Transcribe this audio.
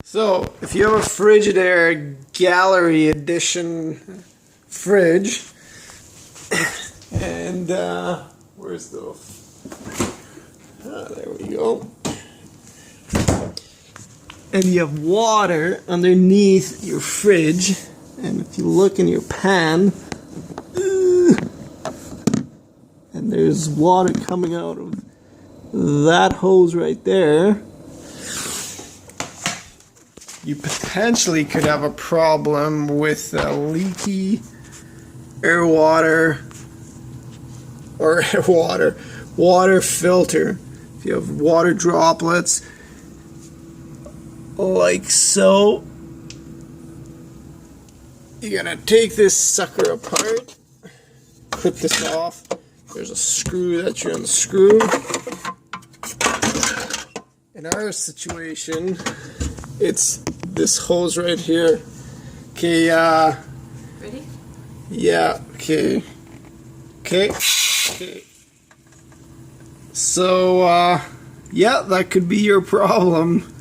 So, if you have a Frigidaire Gallery edition fridge, and where's the? There we go. And you have water underneath your fridge, and if you look in your pan, and there's water coming out of that hose right there, you potentially could have a problem with a leaky water filter. If you have water droplets like so, you're gonna take this sucker apart, clip this off. There's a screw that you unscrew. In our situation, it's this hose right here. Okay, ready? Yeah, okay. So, yeah, that could be your problem.